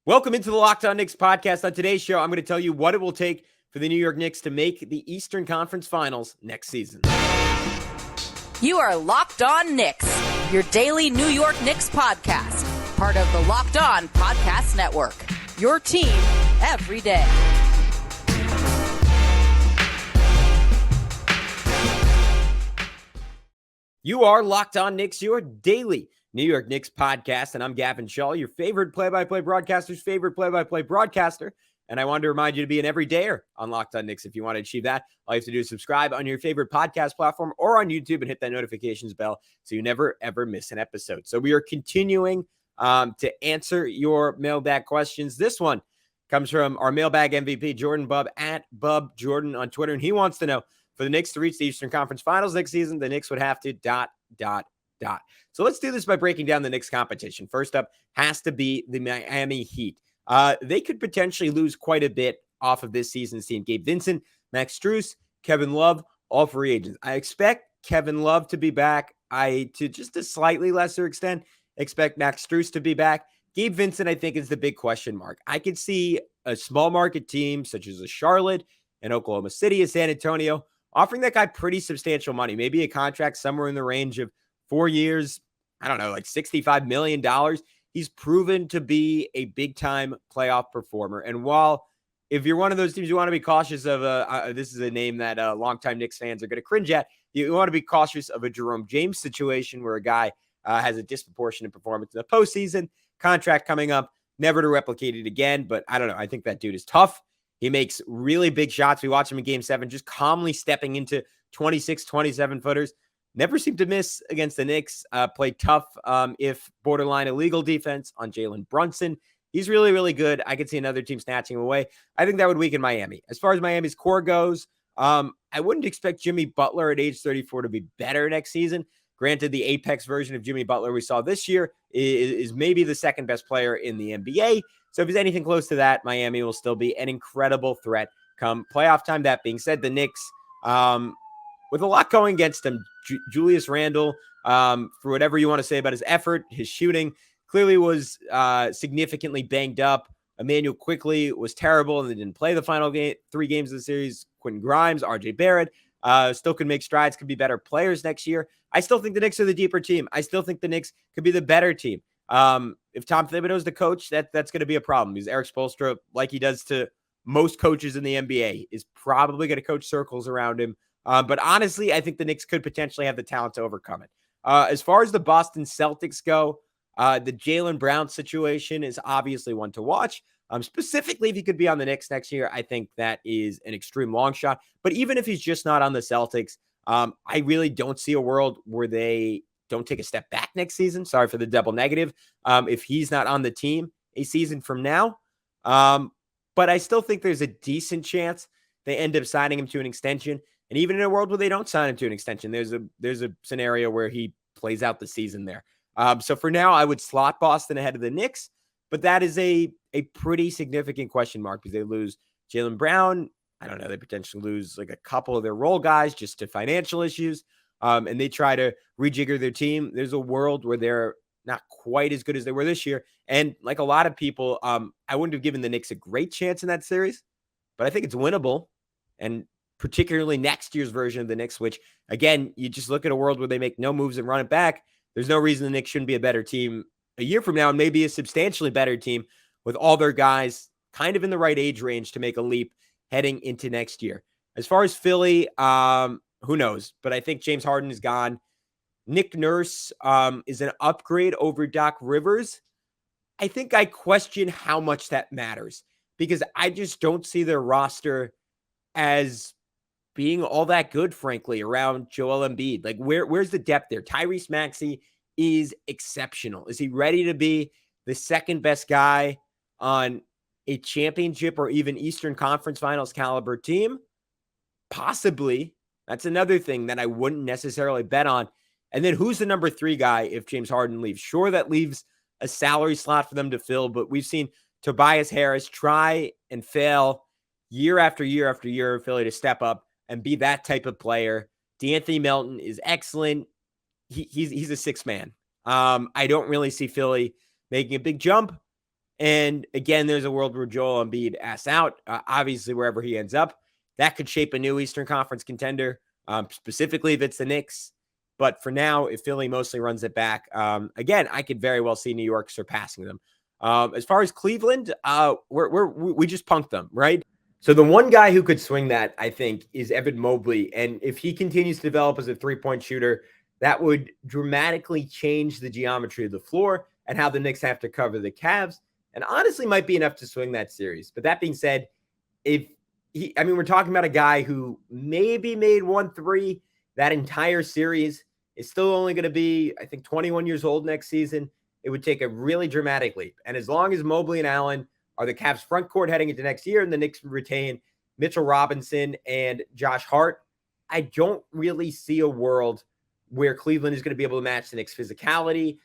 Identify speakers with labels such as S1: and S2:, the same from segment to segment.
S1: Welcome into the Locked On Knicks podcast. On today's show, I'm going to tell you what it will take for the New York Knicks to make the Eastern Conference Finals next season.
S2: You are Locked On Knicks, your daily New York Knicks podcast, part of the Locked On Podcast Network, your team every day.
S1: You are Locked On Knicks, your daily New York Knicks podcast, and I'm Gavin Schall, your favorite play-by-play broadcaster's favorite play-by-play broadcaster, and I wanted to remind you to be an everydayer on Locked On Knicks. If you want to achieve that, all you have to do is subscribe on your favorite podcast platform or on YouTube and hit that notifications bell so you never, ever miss an episode. So we are continuing to answer your mailbag questions. This one comes from our mailbag MVP, Jordan Bub, at Bub Jordan on Twitter, and he wants to know, for the Knicks to reach the Eastern Conference Finals next season, the Knicks would have to ... So let's do this by breaking down the Knicks competition. First up has to be the Miami Heat. They could potentially lose quite a bit off of this season's team. Gabe Vincent, Max Strus, Kevin Love, all free agents. I expect Kevin Love to be back. To just a slightly lesser extent, expect Max Strus to be back. Gabe Vincent, I think, is the big question mark. I could see a small market team such as a Charlotte, and Oklahoma City, and San Antonio offering that guy pretty substantial money, maybe a contract somewhere in the range of 4 years, I don't know, like $65 million. He's proven to be a big-time playoff performer. And while if you're one of those teams you want to be cautious of, this is a name that longtime Knicks fans are going to cringe at, you want to be cautious of a Jerome James situation where a guy has a disproportionate performance in the postseason, contract coming up, never to replicate it again. But I don't know. I think that dude is tough. He makes really big shots. We watch him in Game 7, just calmly stepping into 26, 27-footers. Never seemed to miss against the Knicks. Played tough, if borderline illegal defense on Jalen Brunson. He's really, really good. I could see another team snatching him away. I think that would weaken Miami. As far as Miami's core goes, I wouldn't expect Jimmy Butler at age 34 to be better next season. Granted, the apex version of Jimmy Butler we saw this year is maybe the second best player in the NBA. So if he's anything close to that, Miami will still be an incredible threat come playoff time. That being said, the Knicks, with a lot going against him, Julius Randle, for whatever you want to say about his effort, his shooting, clearly was significantly banged up. Emmanuel Quickley was terrible and they didn't play the final 3 games of the series. Quentin Grimes, RJ Barrett, still could make strides, could be better players next year. I still think the Knicks are the deeper team. I still think the Knicks could be the better team. If Tom Thibodeau's the coach, that's going to be a problem because Eric Spoelstra, like he does to most coaches in the NBA, is probably going to coach circles around him. But honestly, I think the Knicks could potentially have the talent to overcome it. As far as the Boston Celtics go, the Jaylen Brown situation is obviously one to watch. Specifically, if he could be on the Knicks next year, I think that is an extreme long shot. But even if he's just not on the Celtics, I really don't see a world where they don't take a step back next season. Sorry for the double negative. If he's not on the team a season from now. But I still think there's a decent chance they end up signing him to an extension. And even in a world where they don't sign him to an extension, there's a scenario where he plays out the season there. So for now, I would slot Boston ahead of the Knicks. But that is a pretty significant question mark because they lose Jaylen Brown. I don't know. They potentially lose like a couple of their role guys just to financial issues. And they try to rejigger their team. There's a world where they're not quite as good as they were this year. And like a lot of people, I wouldn't have given the Knicks a great chance in that series, but I think it's winnable. And particularly next year's version of the Knicks, which, again, you just look at a world where they make no moves and run it back. There's no reason the Knicks shouldn't be a better team a year from now and maybe a substantially better team with all their guys kind of in the right age range to make a leap heading into next year. As far as Philly, who knows? But I think James Harden is gone. Nick Nurse is an upgrade over Doc Rivers. I think I question how much that matters because I just don't see their roster as being all that good, frankly, around Joel Embiid. Like, where's the depth there? Tyrese Maxey is exceptional. Is he ready to be the second best guy on a championship or even Eastern Conference Finals caliber team? Possibly. That's another thing that I wouldn't necessarily bet on. And then who's the number 3 guy if James Harden leaves? Sure, that leaves a salary slot for them to fill, but we've seen Tobias Harris try and fail year after year after year of Philly to step up and be that type of player. DeAnthony Melton is excellent. He's a 6 man. I don't really see Philly making a big jump. And again, there's a world where Joel Embiid asks out. Obviously, wherever he ends up, that could shape a new Eastern Conference contender, specifically if it's the Knicks. But for now, if Philly mostly runs it back, again, I could very well see New York surpassing them. As far as Cleveland, we just punked them, right? So the one guy who could swing that, I think, is Evan Mobley. And if he continues to develop as a three-point shooter, that would dramatically change the geometry of the floor and how the Knicks have to cover the Cavs. And honestly might be enough to swing that series. But that being said, we're talking about a guy who maybe made 1-3 that entire series, is still only going to be, I think, 21 years old next season. It would take a really dramatic leap. And as long as Mobley and Allen are the Cavs front court heading into next year and the Knicks retain Mitchell Robinson and Josh Hart, I don't really see a world where Cleveland is going to be able to match the Knicks' physicality,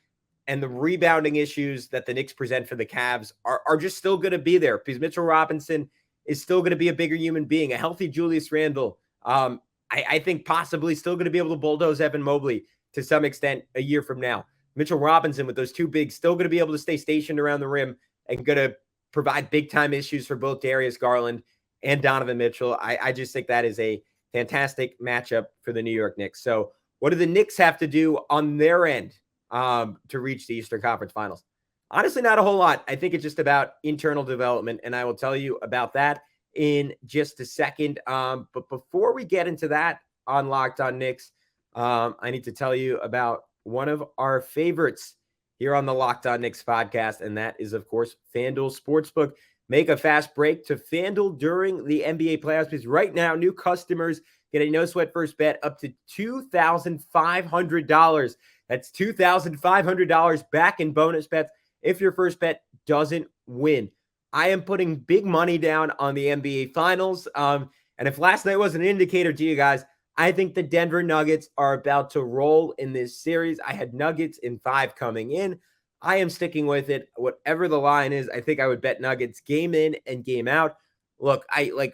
S1: and the rebounding issues that the Knicks present for the Cavs are just still going to be there, because Mitchell Robinson is still going to be a bigger human being. A healthy Julius Randle, I think possibly still going to be able to bulldoze Evan Mobley to some extent a year from now. Mitchell Robinson with those two bigs still going to be able to stay stationed around the rim and going to provide big-time issues for both Darius Garland and Donovan Mitchell. I just think that is a fantastic matchup for the New York Knicks. So what do the Knicks have to do on their end to reach the Eastern Conference Finals? Honestly, not a whole lot. I think it's just about internal development, and I will tell you about that in just a second. But before we get into that on Locked On Knicks, I need to tell you about one of our favorites here on the Locked On Knicks podcast, and that is, of course, FanDuel Sportsbook. Make a fast break to FanDuel during the NBA playoffs, because right now, new customers get a no-sweat first bet up to $2,500. That's $2,500 back in bonus bets if your first bet doesn't win. I am putting big money down on the NBA Finals. And if last night was an indicator to you guys, I think the Denver Nuggets are about to roll in this series. I had Nuggets in 5 coming in. I am sticking with it. Whatever the line is, I think I would bet Nuggets game in and game out. Look,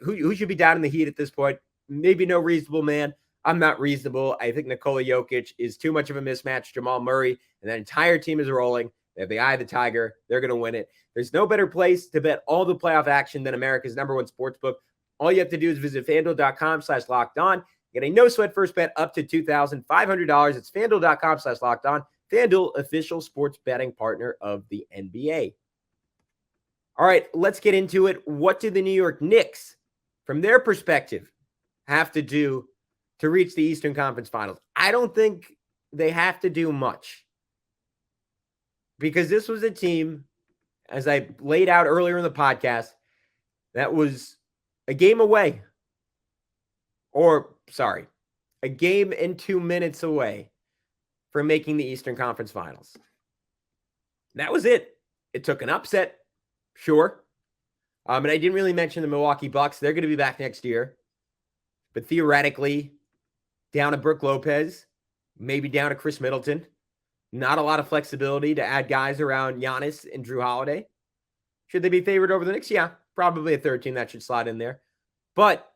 S1: who should be down in the Heat at this point? Maybe no reasonable man. I'm not reasonable. I think Nikola Jokic is too much of a mismatch. Jamal Murray and that entire team is rolling. They have the eye of the tiger. They're going to win it. There's no better place to bet all the playoff action than America's #1 sportsbook. All you have to do is visit FanDuel.com/lockedon. Get a no-sweat first bet up to $2,500. It's FanDuel.com/lockedon. FanDuel, official sports betting partner of the NBA. All right, let's get into it. What do the New York Knicks, from their perspective, have to do to reach the Eastern Conference Finals? I don't think they have to do much, because this was a team, as I laid out earlier in the podcast, that was a game away. A game and 2 minutes away from making the Eastern Conference Finals. That was it. It took an upset, sure. And I didn't really mention the Milwaukee Bucks. They're going to be back next year. But theoretically, down to Brook Lopez, maybe down to Chris Middleton. Not a lot of flexibility to add guys around Giannis and Drew Holiday. Should they be favored over the Knicks? Yeah, probably a third team that should slide in there. But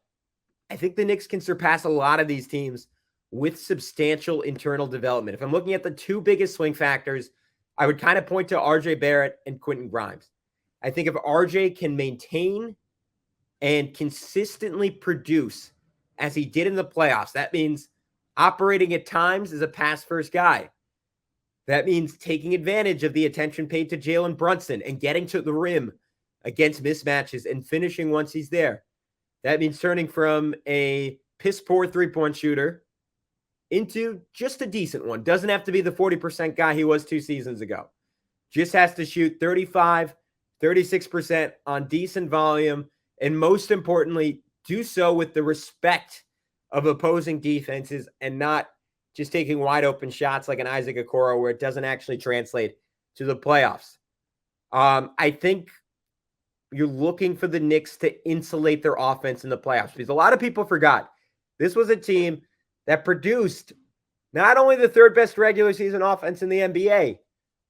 S1: I think the Knicks can surpass a lot of these teams with substantial internal development. If I'm looking at the two biggest swing factors, I would kind of point to RJ Barrett and Quentin Grimes. I think if RJ can maintain and consistently produce as he did in the playoffs, that means operating at times as a pass-first guy. That means taking advantage of the attention paid to Jalen Brunson and getting to the rim against mismatches and finishing once he's there. That means turning from a piss-poor three-point shooter into just a decent one. Doesn't have to be the 40% guy he was 2 seasons ago. Just has to shoot 35, 36% on decent volume, and most importantly, do so with the respect of opposing defenses and not just taking wide open shots like an Isaac Okoro where it doesn't actually translate to the playoffs. I think you're looking for the Knicks to insulate their offense in the playoffs, because a lot of people forgot this was a team that produced not only the 3rd best regular season offense in the NBA,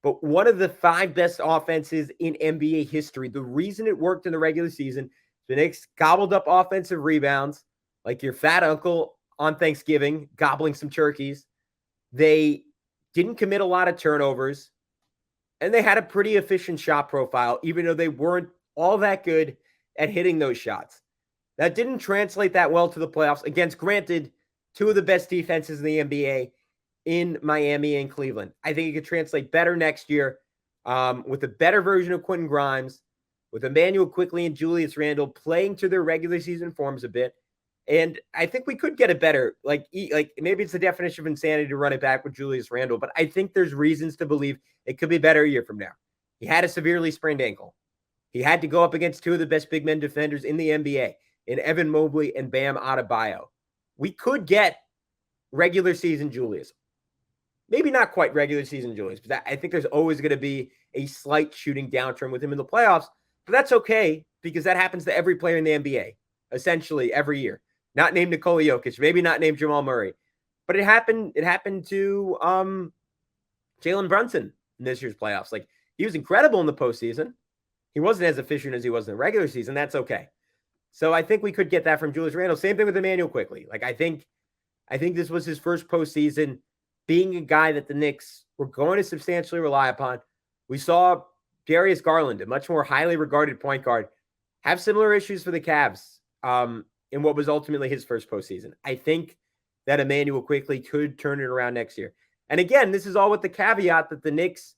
S1: but one of the 5 best offenses in NBA history. The reason it worked in the regular season, the Knicks gobbled up offensive rebounds like your fat uncle on Thanksgiving, gobbling some turkeys. They didn't commit a lot of turnovers. And they had a pretty efficient shot profile, even though they weren't all that good at hitting those shots. That didn't translate that well to the playoffs against, granted, two of the best defenses in the NBA in Miami and Cleveland. I think it could translate better next year with a better version of Quentin Grimes, with Emmanuel Quickley and Julius Randle playing to their regular season forms a bit. And I think we could get a better, like maybe it's the definition of insanity to run it back with Julius Randle, but I think there's reasons to believe it could be better a year from now. He had a severely sprained ankle. He had to go up against two of the best big men defenders in the NBA, in Evan Mobley and Bam Adebayo. We could get regular season Julius. Maybe not quite regular season Julius, but I think there's always going to be a slight shooting downturn with him in the playoffs, but that's okay because that happens to every player in the NBA, essentially every year. Not named Nikola Jokic, maybe not named Jamal Murray, but it happened to Jalen Brunson in this year's playoffs. Like, he was incredible in the postseason. He wasn't as efficient as he was in the regular season. That's okay. So I think we could get that from Julius Randle. Same thing with Emmanuel Quickley. Like, I think this was his first postseason being a guy that the Knicks were going to substantially rely upon. We saw Darius Garland, a much more highly regarded point guard, have similar issues for the Cavs in what was ultimately his first postseason. I think that Emmanuel Quickley could turn it around next year. And again, this is all with the caveat that the Knicks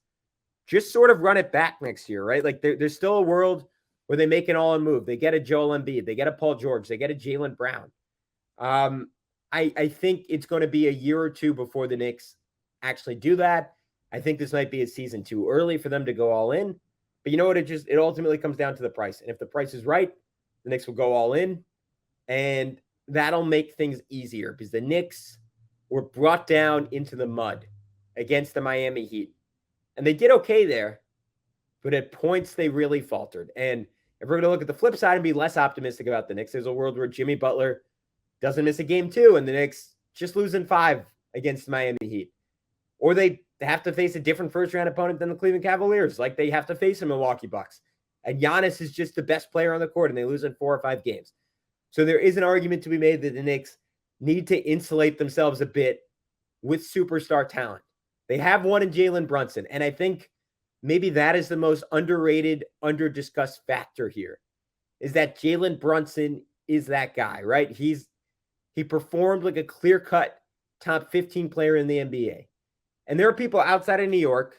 S1: just sort of run it back next year, right? Like, there's still a world where they make an all-in move. They get a Joel Embiid. They get a Paul George. They get a Jaylen Brown. I think it's going to be a year or two before the Knicks actually do that. I think this might be a season too early for them to go all in. But you know what? It ultimately comes down to the price. And if the price is right, the Knicks will go all in. And that'll make things easier because the Knicks were brought down into the mud against the Miami Heat. And they did okay there, but at points they really faltered. And if we're going to look at the flip side and be less optimistic about the Knicks, there's a world where Jimmy Butler doesn't miss a game too, and the Knicks just losing 5 against the Miami Heat. Or they have to face a different first-round opponent than the Cleveland Cavaliers, like they have to face the Milwaukee Bucks. And Giannis is just the best player on the court, and they lose in 4 or 5 games. So there is an argument to be made that the Knicks need to insulate themselves a bit with superstar talent. They have one in Jalen Brunson, and I think maybe that is the most underrated, under-discussed factor here, is that Jalen Brunson is that guy, right? He performed like a clear-cut top 15 player in the NBA. And there are people outside of New York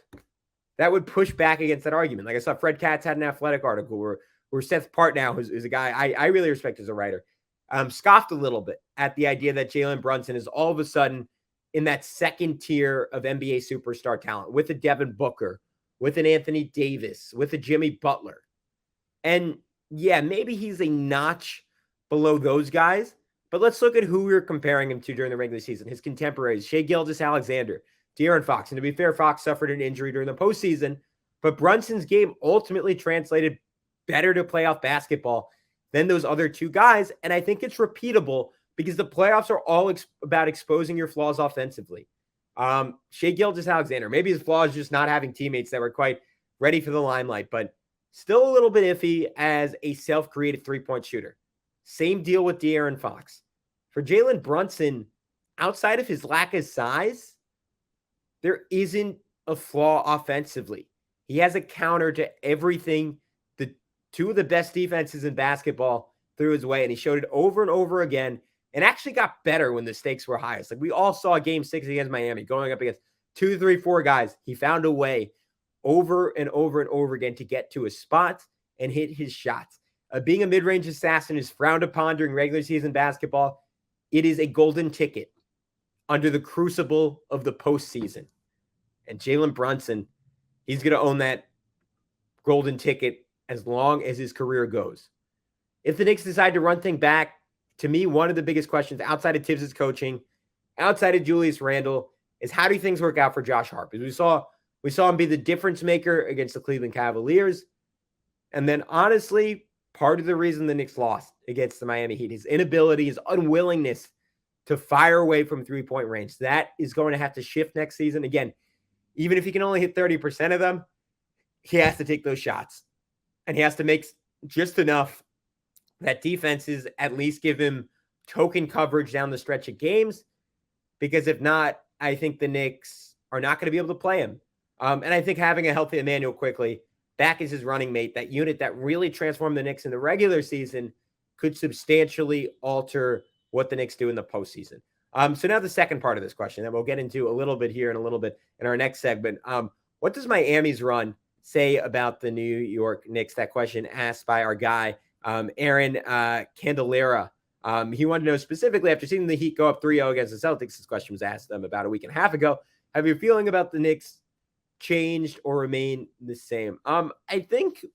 S1: that would push back against that argument. Like I saw Fred Katz had an Athletic article where Seth Partnow, who's a guy I really respect as a writer, scoffed a little bit at the idea that Jalen Brunson is all of a sudden in that second tier of NBA superstar talent with a Devin Booker, with an Anthony Davis, with a Jimmy Butler. And yeah, maybe he's a notch below those guys, but let's look at who we were comparing him to during the regular season. His contemporaries, Shai Gilgeous-Alexander, De'Aaron Fox. And to be fair, Fox suffered an injury during the postseason, but Brunson's game ultimately translated better to playoff basketball than those other two guys. And I think it's repeatable because the playoffs are all about exposing your flaws offensively. Shai Gilgeous-Alexander, maybe his flaw is just not having teammates that were quite ready for the limelight, but still a little bit iffy as a self-created three-point shooter. Same deal with De'Aaron Fox. For Jalen Brunson, outside of his lack of size, there isn't a flaw offensively. He has a counter to everything the two of the best defenses in basketball threw his way, and he showed it over and over again and actually got better when the stakes were highest. Like we all saw Game 6 against Miami, going up against 2, 3, 4 guys. He found a way over and over and over again to get to his spots and hit his shots. Being a mid-range assassin is frowned upon during regular season basketball. It is a golden ticket under the crucible of the postseason. And Jalen Brunson, he's going to own that golden ticket as long as his career goes. If the Knicks decide to run things back, to me, one of the biggest questions outside of Tibbs' coaching, outside of Julius Randle, is how do things work out for Josh Hart? Because we saw him be the difference maker against the Cleveland Cavaliers. And then honestly, part of the reason the Knicks lost against the Miami Heat, his inability, his unwillingness to fire away from three-point range. That is going to have to shift next season. Again, even if he can only hit 30% of them, he has to take those shots. And he has to make just enough that defenses at least give him token coverage down the stretch of games. Because if not, I think the Knicks are not going to be able to play him. And I think having a healthy Emmanuel quickly back as his running mate, that unit that really transformed the Knicks in the regular season, could substantially alter what the Knicks do in the postseason. So now the second part of this question that we'll get into a little bit here and a little bit in our next segment. What does Miami's run say about the New York Knicks? That question asked by our guy, Aaron Candelera. He wanted to know specifically, after seeing the Heat go up 3-0 against the Celtics, this question was asked them about a week and a half ago. Have your feeling about the Knicks changed or remain the same? I think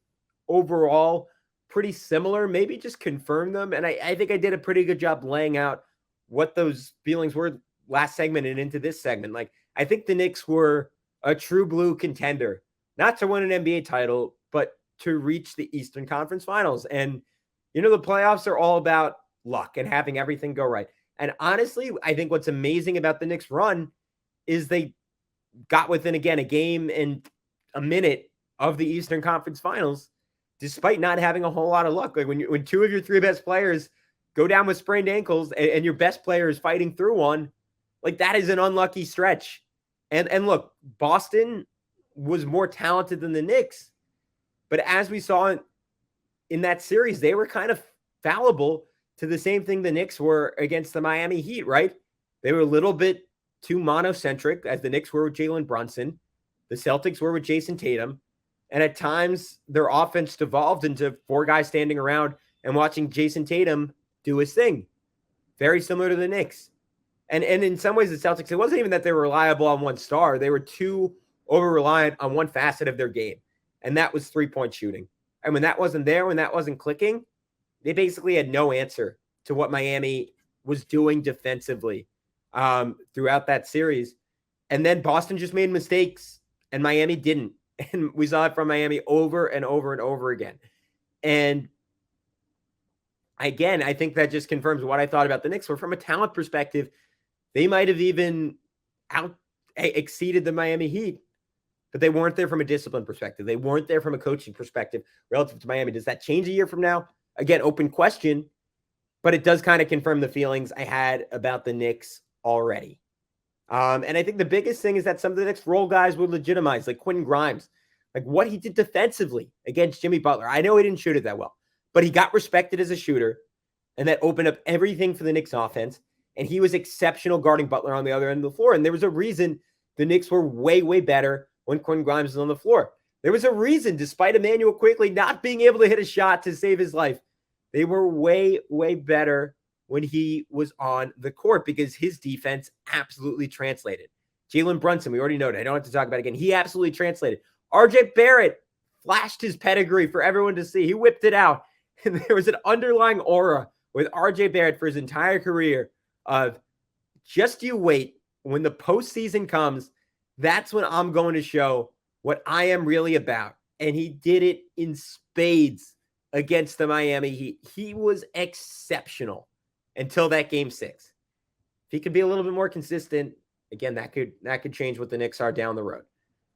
S1: overall pretty similar, maybe just confirm them. And I think I did a pretty good job laying out what those feelings were last segment and into this segment. Like, I think the Knicks were a true blue contender, not to win an NBA title, but to reach the Eastern Conference Finals. And, you know, the playoffs are all about luck and having everything go right. And honestly, I think what's amazing about the Knicks run is they got within, again, a game and a minute of the Eastern Conference Finals, despite not having a whole lot of luck. Like when two of your three best players go down with sprained ankles and your best player is fighting through one, like that is an unlucky stretch. And look, Boston was more talented than the Knicks, but as we saw in that series, they were kind of fallible to the same thing the Knicks were against the Miami Heat, right? They were a little bit too monocentric, as the Knicks were with Jalen Brunson. The Celtics were with Jason Tatum. And at times, their offense devolved into four guys standing around and watching Jason Tatum do his thing. Very similar to the Knicks. And in some ways, the Celtics, it wasn't even that they were reliable on one star. They were too over-reliant on one facet of their game, and that was three-point shooting. And when that wasn't there, when that wasn't clicking, they basically had no answer to what Miami was doing defensively throughout that series. And then Boston just made mistakes, and Miami didn't. And we saw it from Miami over and over and over again. And again, I think that just confirms what I thought about the Knicks, where from a talent perspective, they might have even exceeded the Miami Heat, but they weren't there from a discipline perspective. They weren't there from a coaching perspective relative to Miami. Does that change a year from now? Again, open question, but it does kind of confirm the feelings I had about the Knicks already. And I think the biggest thing is that some of the Knicks role guys would legitimize, like Quentin Grimes, like what he did defensively against Jimmy Butler. I know he didn't shoot it that well, but he got respected as a shooter, and that opened up everything for the Knicks offense. And he was exceptional guarding Butler on the other end of the floor. And there was a reason the Knicks were way, way better when Quentin Grimes was on the floor. There was a reason, despite Emmanuel quickly not being able to hit a shot to save his life, they were way, way better when he was on the court, because his defense absolutely translated. Jalen Brunson, we already noted. I don't have to talk about it again. He absolutely translated. RJ Barrett flashed his pedigree for everyone to see. He whipped it out. And there was an underlying aura with RJ Barrett for his entire career of just you wait. When the postseason comes, that's when I'm going to show what I am really about. And he did it in spades against the Miami Heat. He was exceptional until that game 6. If he could be a little bit more consistent, again, that could change what the Knicks are down the road.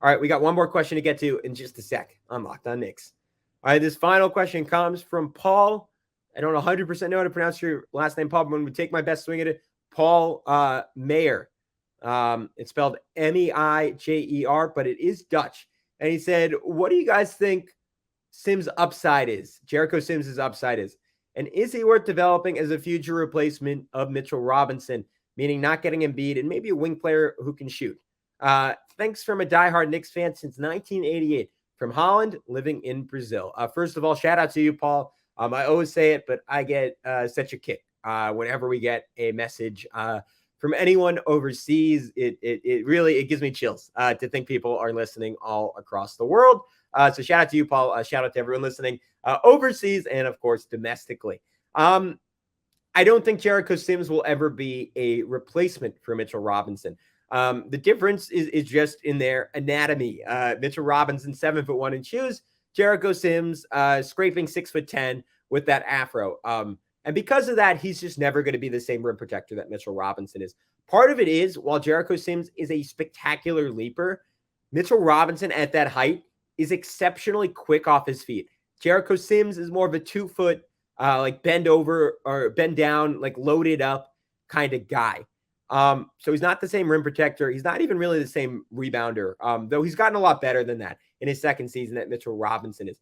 S1: All right, we got one more question to get to in just a sec on Locked On Knicks. All right, this final question comes from Paul. I don't 100% know how to pronounce your last name, Paul, but I'm going to take my best swing at it. Paul Mayer. It's spelled Meijer, but it is Dutch. And he said, what do you guys think Sims' upside is? Jericho Sims' upside is. And is he worth developing as a future replacement of Mitchell Robinson, meaning not getting Embiid and maybe a wing player who can shoot? Thanks from a diehard Knicks fan since 1988 from Holland, living in Brazil. First of all, shout out to you, Paul. I always say it, but I get such a kick whenever we get a message from anyone overseas. It really gives me chills to think people are listening all across the world. So shout out to you, Paul. Shout out to everyone listening overseas and, of course, domestically. I don't think Jericho Sims will ever be a replacement for Mitchell Robinson. The difference is just in their anatomy. Mitchell Robinson, 7'1" in shoes. Jericho Sims, scraping 6'10" with that afro. And because of that, he's just never going to be the same rim protector that Mitchell Robinson is. Part of it is, while Jericho Sims is a spectacular leaper, Mitchell Robinson at that height is exceptionally quick off his feet. Jericho Sims is more of a 2-foot, like bend over or bend down, like loaded up kind of guy. So he's not the same rim protector. He's not even really the same rebounder, though he's gotten a lot better than that in his second season that Mitchell Robinson is.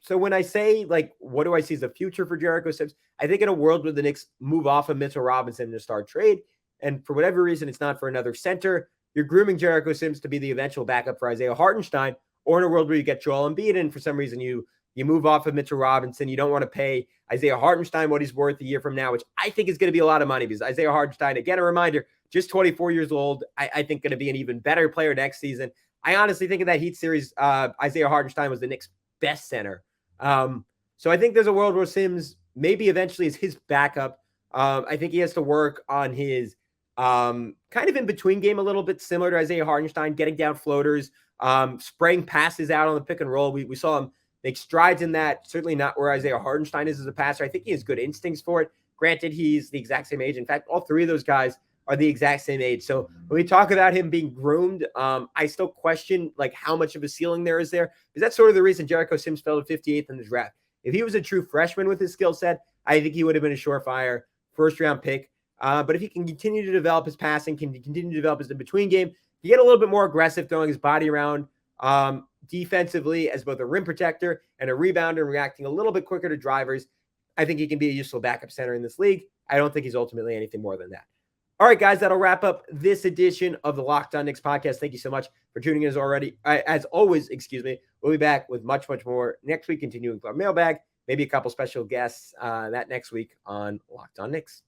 S1: So when I say, like, what do I see as the future for Jericho Sims? I think in a world where the Knicks move off of Mitchell Robinson to start trade, and for whatever reason it's not for another center, you're grooming Jericho Sims to be the eventual backup for Isaiah Hartenstein, or in a world where you get Joel Embiid and for some reason you move off of Mitchell Robinson. You don't want to pay Isaiah Hartenstein what he's worth a year from now, which I think is going to be a lot of money because Isaiah Hartenstein, again, a reminder, just 24 years old. I think going to be an even better player next season. I honestly think in that Heat series, Isaiah Hartenstein was the Knicks' best center. So I think there's a world where Sims maybe eventually is his backup. I think he has to work on his kind of in between game a little bit similar to Isaiah Hartenstein, getting down floaters, spraying passes out on the pick and roll. We saw him make strides in that. Certainly not where Isaiah Hartenstein is as a passer. I think he has good instincts for it. Granted, he's the exact same age. In fact, all three of those guys are the exact same age. So when we talk about him being groomed, I still question like how much of a ceiling there is there, because that's sort of the reason Jericho Sims fell to 58th in the draft. If he was a true freshman with his skill set, I think he would have been a surefire first-round pick. But if he can continue to develop his passing, can continue to develop his in-between game, he get a little bit more aggressive, throwing his body around defensively as both a rim protector and a rebounder and reacting a little bit quicker to drivers, I think he can be a useful backup center in this league. I don't think he's ultimately anything more than that. All right, guys, that'll wrap up this edition of the Locked On Knicks podcast. Thank you so much for tuning in as always, we'll be back with much, much more next week, continuing with our mailbag, maybe a couple special guests that next week on Locked On Knicks.